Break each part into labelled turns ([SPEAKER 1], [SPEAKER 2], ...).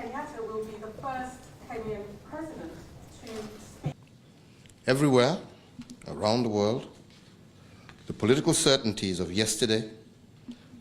[SPEAKER 1] Kenyatta will be the first Kenyan president to speak.
[SPEAKER 2] Everywhere around the world, the political certainties of yesterday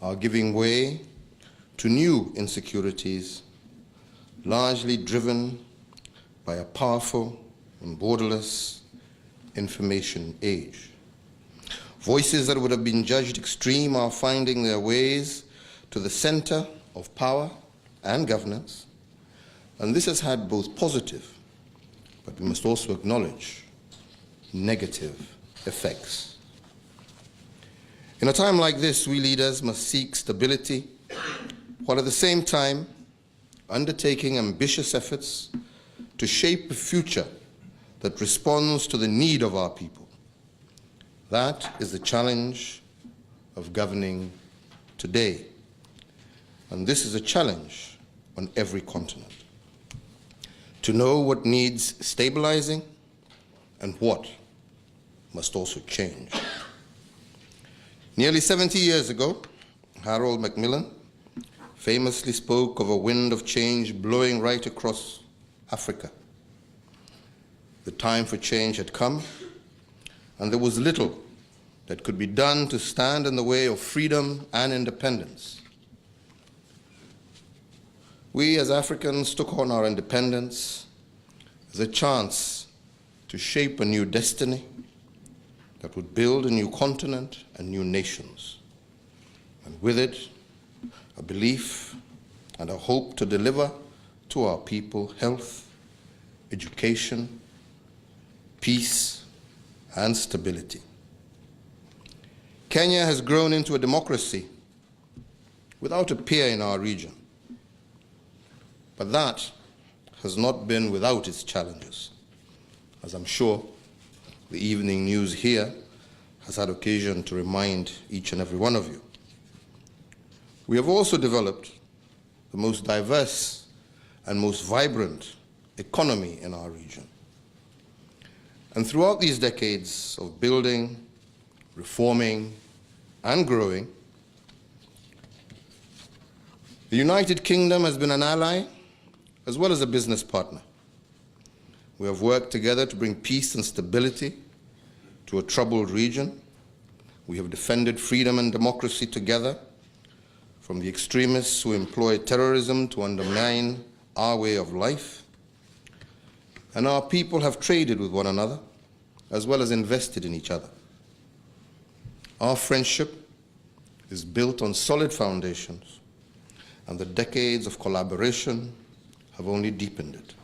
[SPEAKER 2] are giving way to new insecurities, largely driven by a powerful and borderless information age. Voices that would have been judged extreme are finding their ways to the center of power and governance, and this has had both positive, but we must also acknowledge, negative effects. In a time like this, we leaders must seek stability, while at the same time undertaking ambitious efforts to shape a future that responds to the need of our people. That is the challenge of governing today. And this is a challenge on every continent. To know what needs stabilizing and what must also change. Nearly 70 years ago, Harold Macmillan famously spoke of a wind of change blowing right across Africa. The time for change had come, and there was little that could be done to stand in the way of freedom and independence. We as Africans took on our independence as a chance to shape a new destiny that would build a new continent and new nations, and with it, a belief and a hope to deliver to our people health, education, peace, and stability. Kenya has grown into a democracy without a peer in our region, but that has not been without its challenges, as I'm sure the evening news here has had occasion to remind each and every one of you. We have also developed the most diverse and most vibrant economy in our region. And throughout these decades of building, reforming, and growing, the United Kingdom has been an ally as well as a business partner. We have worked together to bring peace and stability to a troubled region. We have defended freedom and democracy together from the extremists who employ terrorism to undermine our way of life. And our people have traded with one another as well as invested in each other. Our friendship is built on solid foundations, and the decades of collaboration have only deepened it.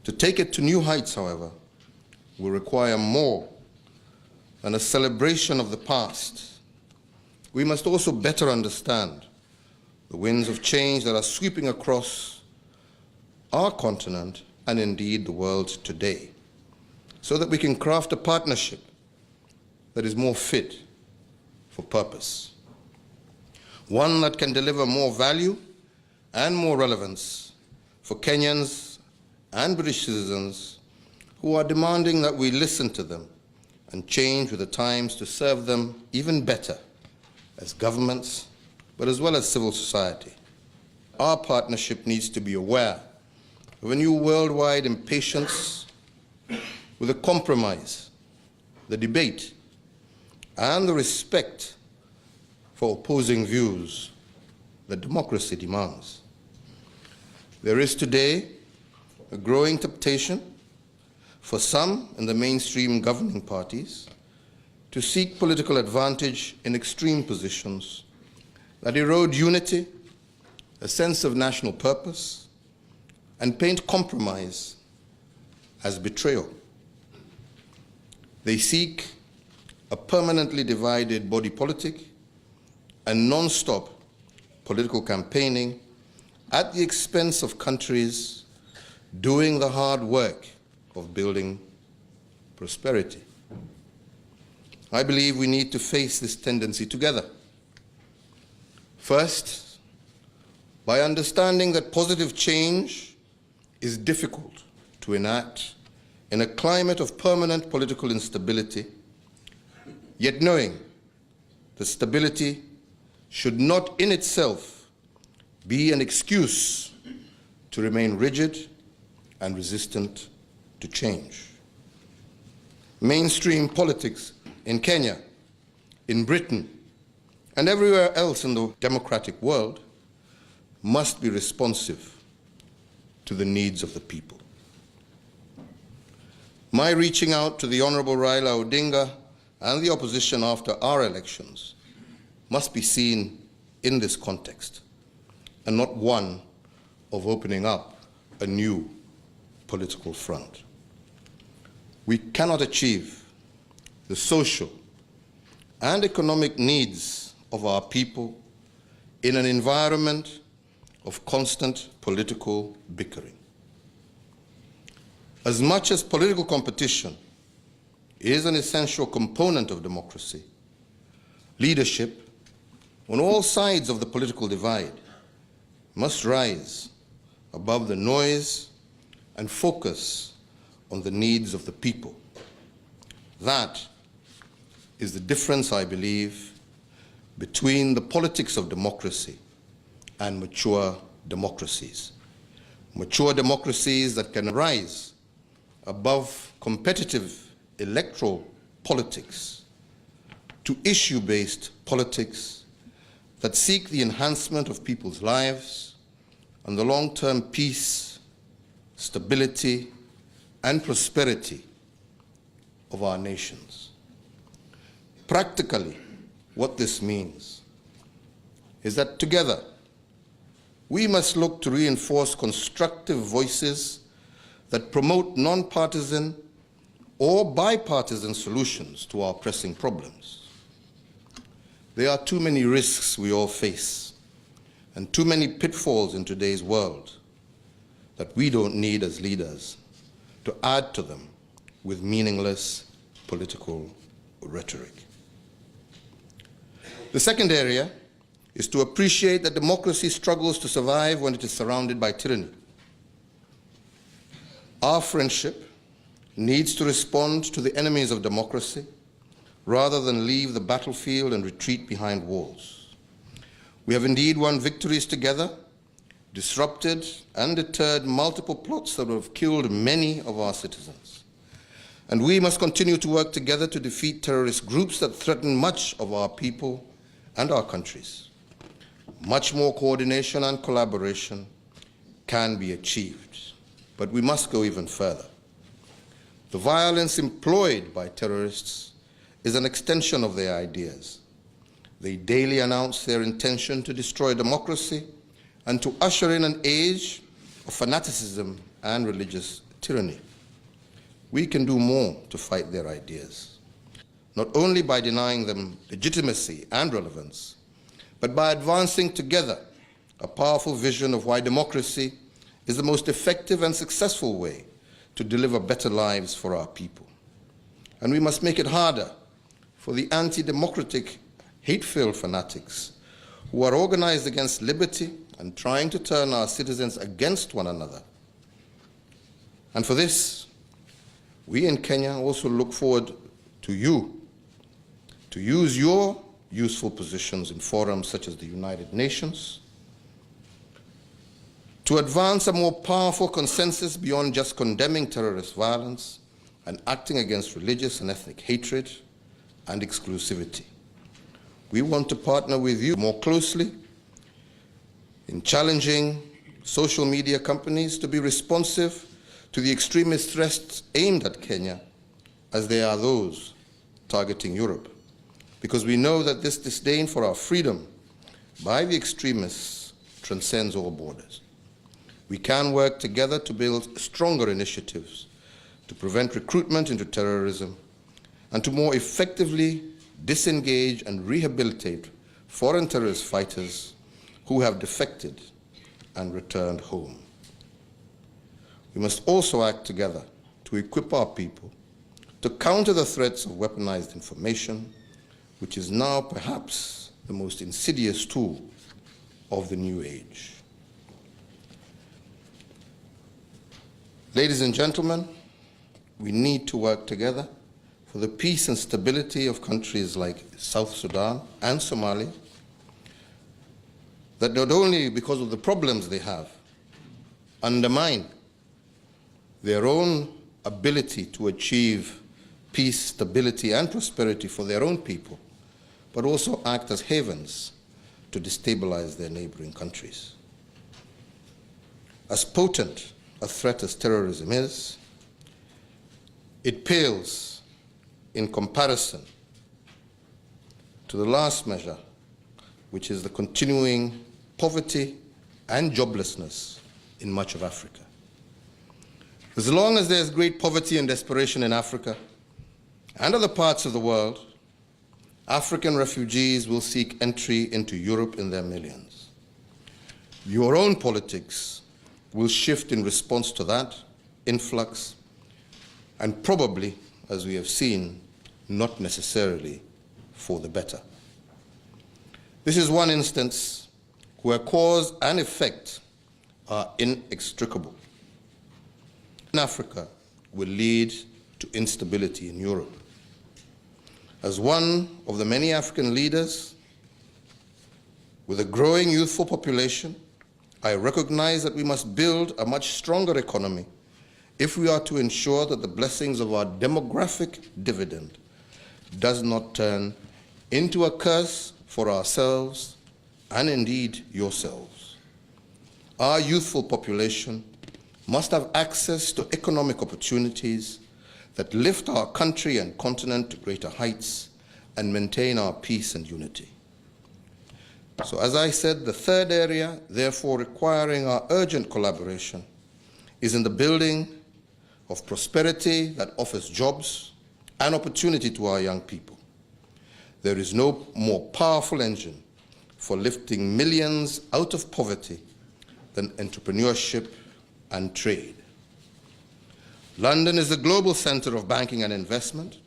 [SPEAKER 2] To take it to new heights, however, will require more than a celebration of the past. We must also better understand the winds of change that are sweeping across our continent and indeed the world today, so that we can craft a partnership that is more fit for purpose. One that can deliver more value and more relevance for Kenyans and British citizens who are demanding that we listen to them and change with the times to serve them even better as governments, but as well as civil society. Our partnership needs to be aware of a new worldwide impatience with the compromise, the debate, and the respect for opposing views that democracy demands. There is today a growing temptation for some in the mainstream governing parties to seek political advantage in extreme positions that erode unity, a sense of national purpose, and paint compromise as betrayal. They seek a permanently divided body politic and non-stop political campaigning at the expense of countries doing the hard work of building prosperity. I believe we need to face this tendency together. First, by understanding that positive change is difficult to enact in a climate of permanent political instability, yet knowing that stability should not in itself be an excuse to remain rigid and resistant to change. Mainstream politics in Kenya, in Britain, and everywhere else in the democratic world must be responsive to the needs of the people. My reaching out to the Honorable Raila Odinga and the opposition after our elections must be seen in this context, and not one of opening up a new political front. We cannot achieve the social and economic needs of our people in an environment of constant political bickering. As much as political competition is an essential component of democracy, leadership on all sides of the political divide must rise above the noise and focus on the needs of the people. That is the difference, I believe, between the politics of democracy and mature democracies. Mature democracies that can rise above competitive electoral politics to issue-based politics that seek the enhancement of people's lives and the long-term peace, stability, and prosperity of our nations. Practically, what this means is that together we must look to reinforce constructive voices that promote non-partisan or bipartisan solutions to our pressing problems. There are too many risks we all face and too many pitfalls in today's world that we don't need as leaders to add to them with meaningless political rhetoric. The second area is to appreciate that democracy struggles to survive when it is surrounded by tyranny. Our friendship needs to respond to the enemies of democracy rather than leave the battlefield and retreat behind walls. We have indeed won victories together, disrupted and deterred multiple plots that have killed many of our citizens. And we must continue to work together to defeat terrorist groups that threaten much of our people and our countries. Much more coordination and collaboration can be achieved, but we must go even further. The violence employed by terrorists is an extension of their ideas. They daily announce their intention to destroy democracy and to usher in an age of fanaticism and religious tyranny. We can do more to fight their ideas, not only by denying them legitimacy and relevance, but by advancing together a powerful vision of why democracy is the most effective and successful way to deliver better lives for our people. And we must make it harder for the anti-democratic, hate-filled fanatics who are organized against liberty and trying to turn our citizens against one another. And for this, we in Kenya also look forward to you to use your useful positions in forums such as the United Nations to advance a more powerful consensus beyond just condemning terrorist violence and acting against religious and ethnic hatred and exclusivity. We want to partner with you more closely in challenging social media companies to be responsive to the extremist threats aimed at Kenya, as they are those targeting Europe, because we know that this disdain for our freedom by the extremists transcends all borders. We can work together to build stronger initiatives to prevent recruitment into terrorism and to more effectively disengage and rehabilitate foreign terrorist fighters who have defected and returned home. We must also act together to equip our people to counter the threats of weaponized information, which is now perhaps the most insidious tool of the new age. Ladies and gentlemen, we need to work together for the peace and stability of countries like South Sudan and Somalia, that not only because of the problems they have, undermine their own ability to achieve peace, stability, and prosperity for their own people, but also act as havens to destabilize their neighboring countries. As potent a threat as terrorism is, it pales in comparison to the last measure, which is the continuing poverty and joblessness in much of Africa. As long as there's great poverty and desperation in Africa and other parts of the world, African refugees will seek entry into Europe in their millions. Your own politics will shift in response to that influx, and probably, as we have seen, not necessarily for the better. This is one instance where cause and effect are inextricable. In Africa will lead to instability in Europe. As one of the many African leaders with a growing youthful population, I recognize that we must build a much stronger economy if we are to ensure that the blessings of our demographic dividend does not turn into a curse for ourselves and indeed yourselves. Our youthful population must have access to economic opportunities that lift our country and continent to greater heights and maintain our peace and unity. So as I said, the third area, therefore requiring our urgent collaboration, is in the building of prosperity that offers jobs and opportunity to our young people. There is no more powerful engine for lifting millions out of poverty than entrepreneurship and trade. London is the global center of banking and investment.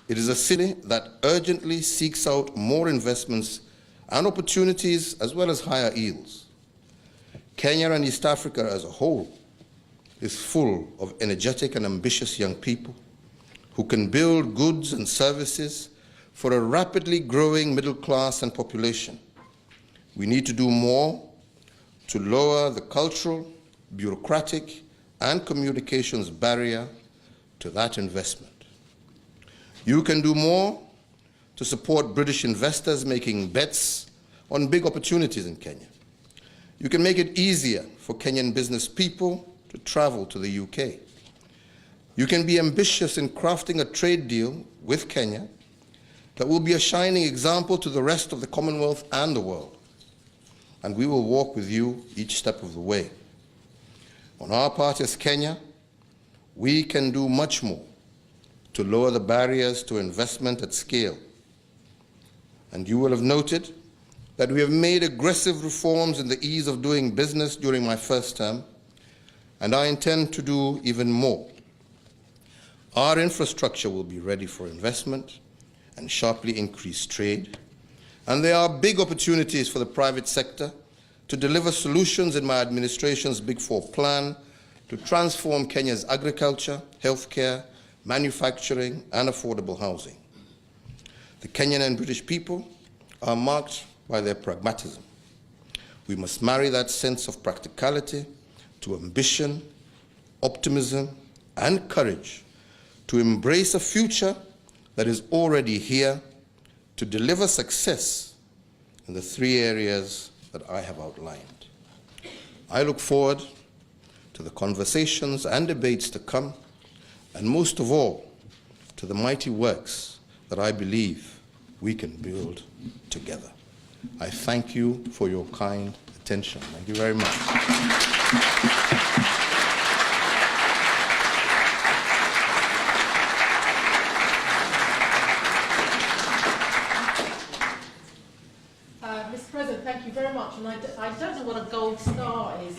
[SPEAKER 2] It is a city that urgently seeks out more investments and opportunities as well as higher yields. Kenya and East Africa as a whole is full of energetic and ambitious young people who can build goods and services for a rapidly growing middle class and population. We need to do more to lower the cultural, bureaucratic, and communications barrier to that investment. You can do more to support British investors making bets on big opportunities in Kenya. You can make it easier for Kenyan business people to travel to the UK. You can be ambitious in crafting a trade deal with Kenya that will be a shining example to the rest of the Commonwealth and the world. And we will walk with you each step of the way. On our part as Kenya, we can do much more to lower the barriers to investment at scale. And you will have noted that we have made aggressive reforms in the ease of doing business during my first term, and I intend to do even more. Our infrastructure will be ready for investment and sharply increase trade, and there are big opportunities for the private sector to deliver solutions in my administration's Big Four plan to transform Kenya's agriculture, healthcare, manufacturing, and affordable housing. The Kenyan and British people are marked by their pragmatism. We must marry that sense of practicality to ambition, optimism, and courage to embrace a future that is already here to deliver success in the three areas that I have outlined. I look forward to the conversations and debates to come, and most of all, to the mighty works that I believe we can build together. I thank you for your kind attention. Thank you very much.
[SPEAKER 3] Mr. President, thank you very much. And I don't know what a gold star is.